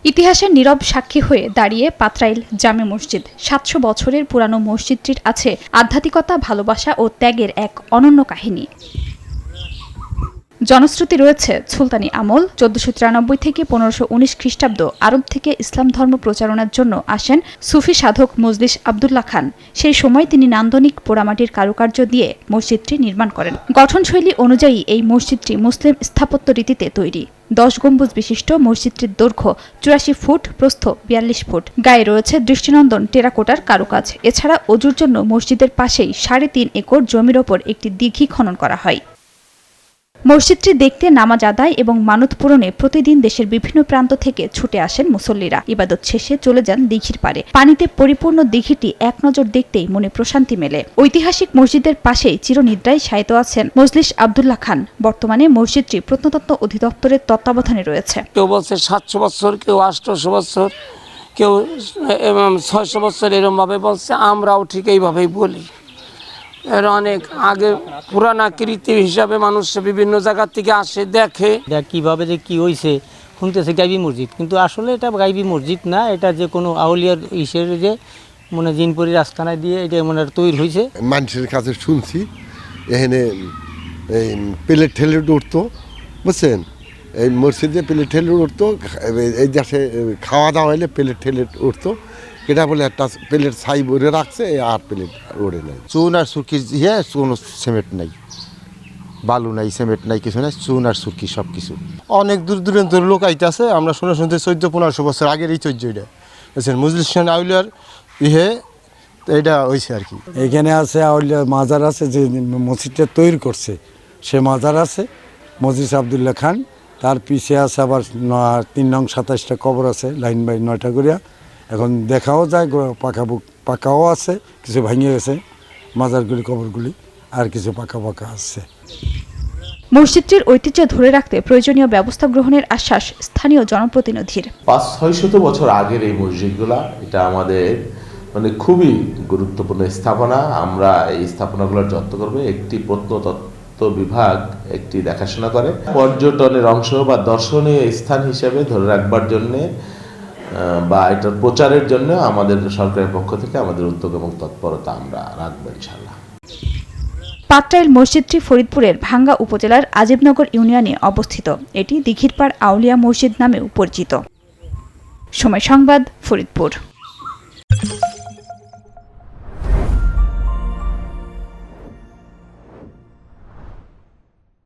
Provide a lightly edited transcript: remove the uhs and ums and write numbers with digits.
ইতিহাসের নীরব সাক্ষী হয়ে দাঁড়িয়ে পাত্রাইল জামে মসজিদ। ৭০০ বছরের পুরানো মসজিদটির আছে আধ্যাত্মিকতা, ভালোবাসা ও ত্যাগের এক অনন্য কাহিনী। জনশ্রুতি রয়েছে, সুলতানি আমল ১৪৯৩ থেকে ১৫১৯ খ্রিস্টাব্দ আরব থেকে ইসলাম ধর্ম প্রচারণার জন্য আসেন সুফি সাধক মজলিস আবদুল্লাহ খান। সেই সময় তিনি নান্দনিক পোড়ামাটির কারুকার্য দিয়ে মসজিদটি নির্মাণ করেন। গঠনশৈলী অনুযায়ী এই মসজিদটি মুসলিম স্থাপত্য রীতিতে তৈরি। ১০ গম্বুজ বিশিষ্ট মসজিদটির দৈর্ঘ্য ৮৪ ফুট, প্রস্থ ৪২ ফুট। গায়ে রয়েছে দৃষ্টিনন্দন টেরাকোটার কারুকাজ। এছাড়া অজুর জন্য মসজিদের পাশেই ৩.৫ একর জমির ওপর একটি দিঘি খনন করা হয়। মসজিদটি দেখতে, নামাজ আদায় এবং মানত পূরণে প্রতিদিন দেশের বিভিন্ন প্রান্ত থেকে ছুটে আসেন মুসল্লিরা। ইবাদত শেষে চলে যান দিঘির পাড়ে। পানিতে পরিপূর্ণ দিঘিটি এক নজর দেখতেই মনে প্রশান্তি মেলে। ঐতিহাসিক মসজিদের পাশেই চিরনিদ্রায় শায়িত আছেন মজলিস আবদুল্লাহ খান। বর্তমানে মসজিদটি প্রত্নতত্ত্ব অধিদপ্তরের তত্ত্বাবধানে রয়েছে। কেউ বলছে ৭০০ বছর, কেউ ৮০০ বছর, কেউ ৬০০ বছর, এরকম ভাবে বলছে। আমরাও ঠিক এইভাবেই বলি। এর অনেক আগে পুরানা কীর্তি হিসাবে মানুষ বিভিন্ন জায়গা থেকে আসে, দেখে কিভাবে যে কি হয়েছে শুনতেছে গাইবি মসজিদ, কিন্তু আসলে এটা গাইবি মসজিদ না। এটা যে কোনো আউলিয়ার হিসেবে যে মানে জিনপুরি রাস্তানায় দিয়ে এটা মনে তৈরি হয়েছে। মানুষের কাছে শুনছি এখানে এই প্লেট ঠেলে উঠতো, বুঝছেন, এই মসজিদে প্লেট ঠেলে উঠতো। এই দেশে খাওয়া দাওয়া হলে প্লেট ঠেলে উঠতো। এটা বলে একটা প্লেট ছাই ভরে রাখছে, আর প্লেট ওড়ে নাই। চুন আর সুরকি, কোনো সিমেন্ট নাই, বালু নাই, সিমেন্ট নাই, কিছু নাই, চুন আর সুরকি সব কিছু। অনেক দূর দূরান্তের লোক আইতেছে। আমরা শুনতে ১৪-১৫০০ বছর আগের এই চর্যটা বুঝছেন, মজলিস আউলিয়ার এটা হয়েছে আর কি। এখানে আছে আউলিয়া মাজার আছে, যে মসজিদটা তৈরি করছে সে মাজার আছে মজলিস আবদুল্লাহ খান। তার পিছিয়ে আছে আবার ৩ নং ২৭টা কবর আছে, লাইন বাই ৯টা করিয়া। এখন দেখাও যায়, পাকাও আছে, কিছু ভাঙিয়ে গেছে মাজারগুলি, কবরগুলি, আর কিছু পাকা আছে। মসজিদটির ঐতিহ্য ধরে রাখতে প্রয়োজনীয় ব্যবস্থা গ্রহণের আশ্বাস স্থানীয় জনপ্রতিনিধির। ৫০০-৬০০ বছর আগের এই মসজিদগুলা, এটা আমাদের মানে খুবই গুরুত্বপূর্ণ স্থাপনা। আমরা এই স্থাপনাগুলোর যত্ন করব। একটি প্রত্নতত্ত্ব বিভাগ একটি দেখাশোনা করে পর্যটনের অংশ বা দর্শনীয় স্থান হিসেবে ধরে রাখবার জন্যে বা এটার প্রচারের জন্য আমাদের সরকারের পক্ষ থেকে আমাদের উদ্যোগ এবং তৎপরতা আমরা রাখবো ইনশাআল্লাহ। পাত্রাইল মসজিদটি ফরিদপুরের ভাঙ্গা উপজেলার আজিবনগর ইউনিয়নে অবস্থিত। এটি দিঘিরপাড় আউলিয়া মসজিদ নামেও পরিচিত। সময় সংবাদ, ফরিদপুর।